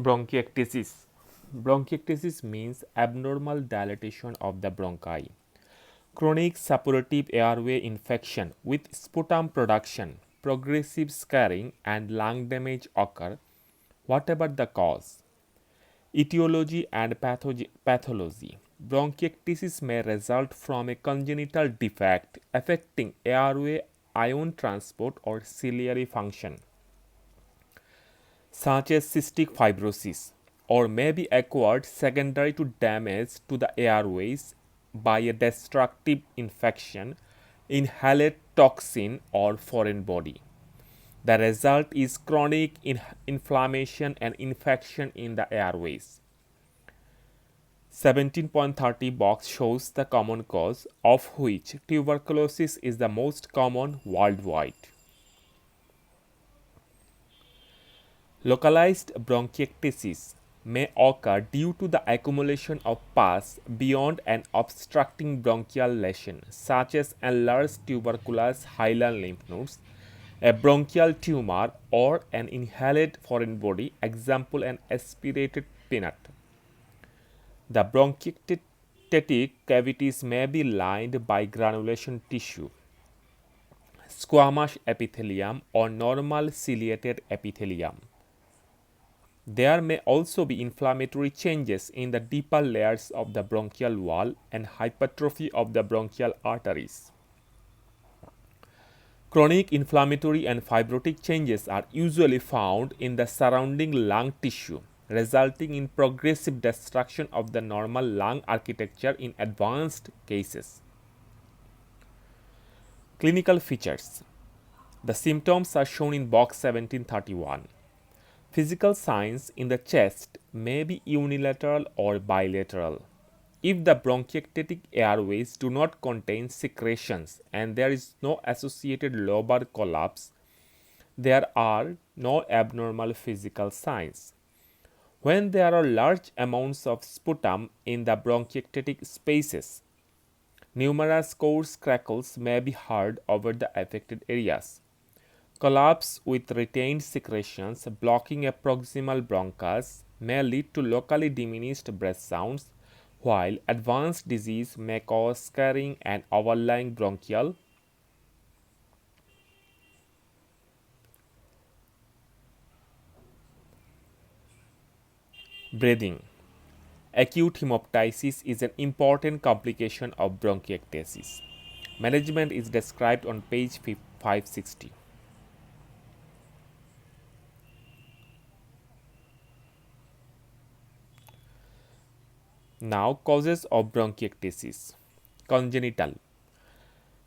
Bronchiectasis. Bronchiectasis means abnormal dilatation of the bronchi. Chronic suppurative airway infection with sputum production, progressive scarring, and lung damage occur, whatever the cause. Etiology and pathology. Bronchiectasis may result from a congenital defect affecting airway ion transport or ciliary function, such as cystic fibrosis, or may be acquired secondary to damage to the airways by a destructive infection, inhaled toxin, or foreign body. The result is chronic inflammation and infection in the airways. 17.30 box shows the common cause, of which tuberculosis is the most common worldwide. Localized bronchiectasis may occur due to the accumulation of pus beyond an obstructing bronchial lesion, such as enlarged tuberculous hilar lymph nodes, a bronchial tumor, or an inhaled foreign body, example an aspirated peanut. The bronchiectatic cavities may be lined by granulation tissue, squamous epithelium, or normal ciliated epithelium. There may also be inflammatory changes in the deeper layers of the bronchial wall and hypertrophy of the bronchial arteries. Chronic inflammatory and fibrotic changes are usually found in the surrounding lung tissue, resulting in progressive destruction of the normal lung architecture in advanced cases. Clinical features. The symptoms are shown in box 1731. Physical signs in the chest may be unilateral or bilateral. If the bronchiectatic airways do not contain secretions and there is no associated lobar collapse, there are no abnormal physical signs. When there are large amounts of sputum in the bronchiectatic spaces, numerous coarse crackles may be heard over the affected areas. Collapse with retained secretions blocking a proximal bronchus may lead to locally diminished breath sounds, while advanced disease may cause scarring and overlying bronchial breathing. Acute hemoptysis is an important complication of bronchiectasis. Management is described on page 560. Now, causes of bronchiectasis. Congenital,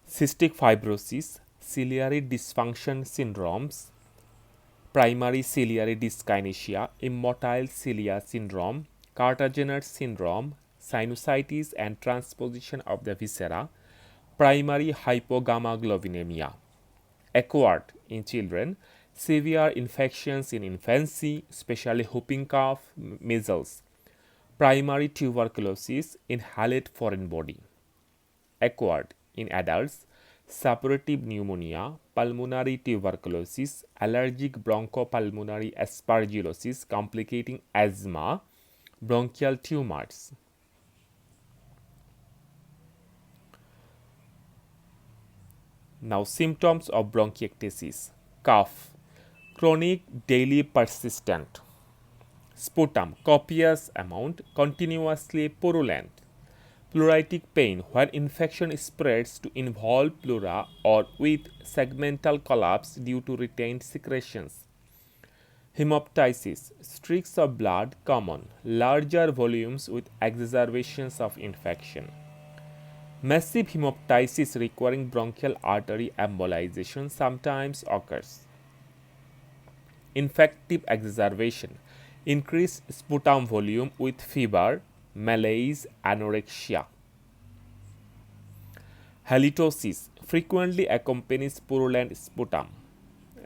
cystic fibrosis, ciliary dysfunction syndromes, primary ciliary dyskinesia, immotile cilia syndrome, Cartagener syndrome, sinusitis and transposition of the viscera, primary hypogammaglobulinemia. Acquired in children, severe infections in infancy, especially whooping cough, measles, primary tuberculosis, inhaled foreign body. Acquired in adults, suppurative pneumonia, pulmonary tuberculosis, allergic bronchopulmonary aspergillosis complicating asthma, bronchial tumors. Now, symptoms of bronchiectasis: cough, chronic, daily persistent; sputum, copious amount, continuously purulent; pleuritic pain when infection spreads to involve pleura or with segmental collapse due to retained secretions; hemoptysis, streaks of blood common, larger volumes with exacerbations of infection; massive hemoptysis requiring bronchial artery embolization sometimes occurs; infective exacerbation, increased sputum volume with fever, malaise, anorexia; halitosis frequently accompanies purulent sputum;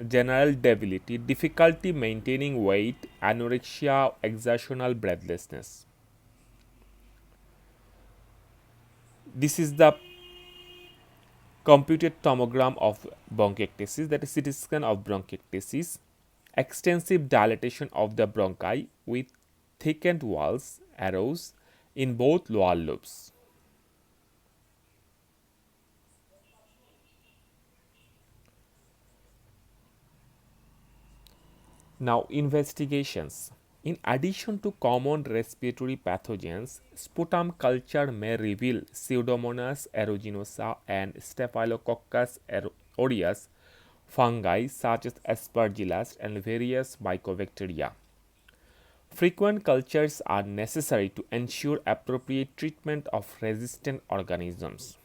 general debility, difficulty maintaining weight, anorexia, exertional breathlessness. This is the computed tomogram of bronchiectasis, that is CT scan of bronchiectasis, Extensive dilatation of the bronchi with thickened walls arose in both lower lobes. Now, investigations. In addition to common respiratory pathogens, sputum culture may reveal Pseudomonas aeruginosa and Staphylococcus aureus fungi such as Aspergillus and various mycobacteria. Frequent cultures are necessary to ensure appropriate treatment of resistant organisms.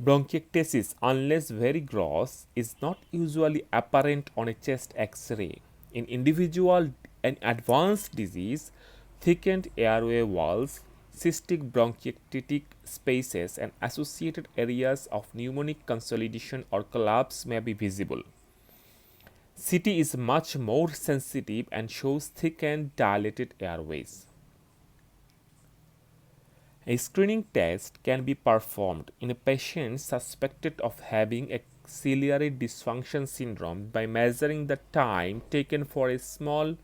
Bronchiectasis, unless very gross, is not usually apparent on a chest X-ray. In individual and advanced disease, thickened airway walls, cystic bronchiectatic spaces, and associated areas of pneumonic consolidation or collapse may be visible. CT is much more sensitive and shows thickened dilated airways. A screening test can be performed in a patient suspected of having a ciliary dysfunction syndrome by measuring the time taken for a small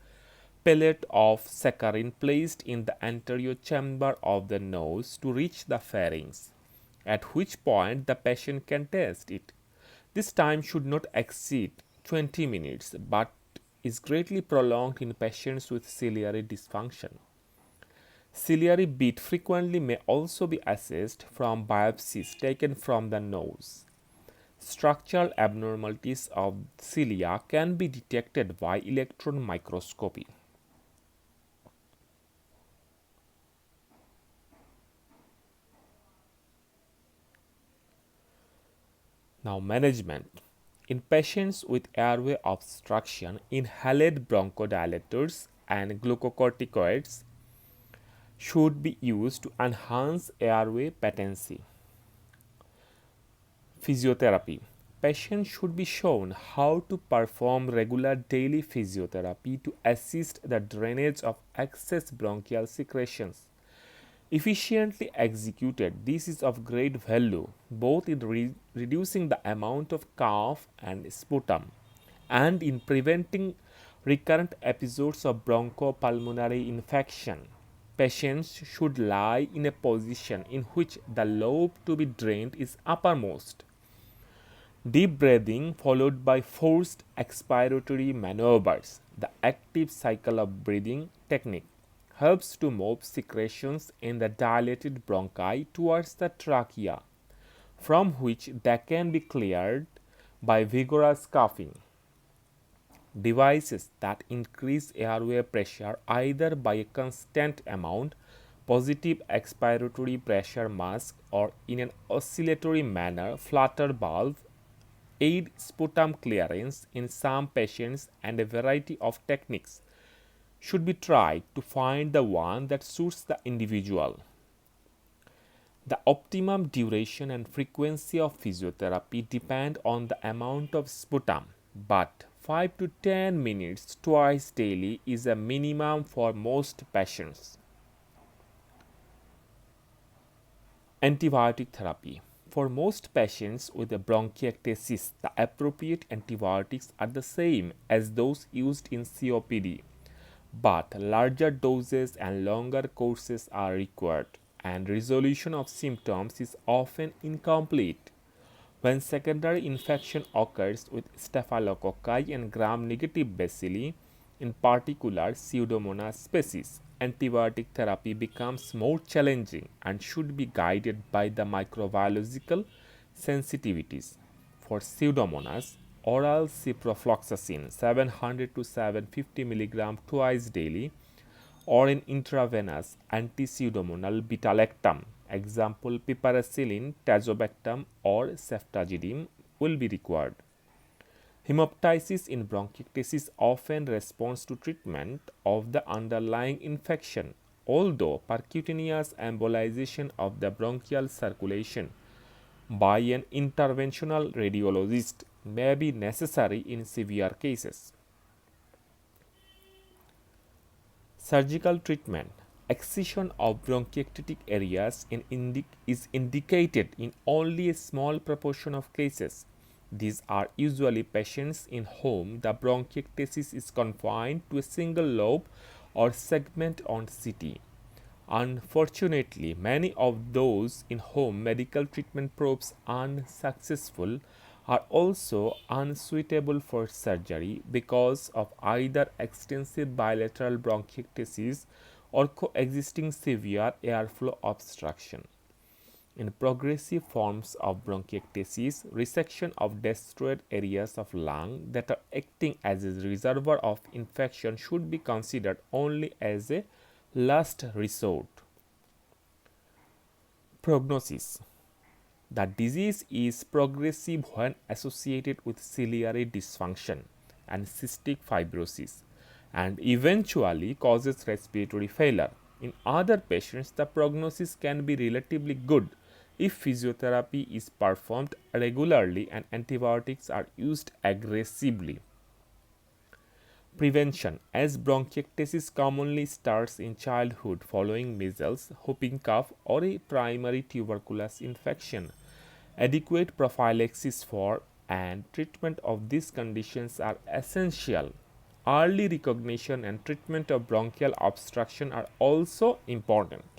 pellet of saccharin placed in the anterior chamber of the nose to reach the pharynx, at which point the patient can test it. This time should not exceed 20 minutes but is greatly prolonged in patients with ciliary dysfunction. Ciliary bead frequently may also be assessed from biopsies taken from the nose. Structural abnormalities of cilia can be detected by electron microscopy. Now, management. In patients with airway obstruction, inhaled bronchodilators and glucocorticoids should be used to enhance airway patency. Physiotherapy. Patients should be shown how to perform regular daily physiotherapy to assist the drainage of excess bronchial secretions. Efficiently executed, this is of great value both in reducing the amount of cough and sputum and in preventing recurrent episodes of bronchopulmonary infection. Patients should lie in a position in which the lobe to be drained is uppermost. Deep breathing followed by forced expiratory maneuvers, the active cycle of breathing technique, helps to move secretions in the dilated bronchi towards the trachea, from which they can be cleared by vigorous coughing. Devices that increase airway pressure either by a constant amount, positive expiratory pressure mask, or in an oscillatory manner, flutter valve, aid sputum clearance in some patients, and a variety of techniques should be tried to find the one that suits the individual. The optimum duration and frequency of physiotherapy depend on the amount of sputum, but 5 to 10 minutes twice daily is a minimum for most patients. Antibiotic therapy. For most patients with a bronchiectasis, the appropriate antibiotics are the same as those used in COPD, but larger doses and longer courses are required, and resolution of symptoms is often incomplete. When secondary infection occurs with staphylococci and gram-negative bacilli, in particular Pseudomonas species, antibiotic therapy becomes more challenging and should be guided by the microbiological sensitivities. For Pseudomonas, oral ciprofloxacin 700 to 750 mg twice daily or an intravenous anti-pseudomonal beta-lactam, example piperacillin, tazobactam or ceftazidime, will be required. Hemoptysis in bronchiectasis often responds to treatment of the underlying infection, although percutaneous embolization of the bronchial circulation by an interventional radiologist may be necessary in severe cases. Surgical treatment. Excision of bronchiectatic areas is indicated in only a small proportion of cases. These are usually patients in whom the bronchiectasis is confined to a single lobe or segment on CT. Unfortunately, many of those in whom medical treatment proves unsuccessful are also unsuitable for surgery because of either extensive bilateral bronchiectasis or coexisting severe airflow obstruction. In progressive forms of bronchiectasis, resection of destroyed areas of lung that are acting as a reservoir of infection should be considered only as a last resort. Prognosis. The disease is progressive when associated with ciliary dysfunction and cystic fibrosis and eventually causes respiratory failure. In other patients, the prognosis can be relatively good if physiotherapy is performed regularly and antibiotics are used aggressively. Prevention. As bronchiectasis commonly starts in childhood following measles, whooping cough, or a primary tuberculous infection, adequate prophylaxis for and treatment of these conditions are essential. Early recognition and treatment of bronchial obstruction are also important.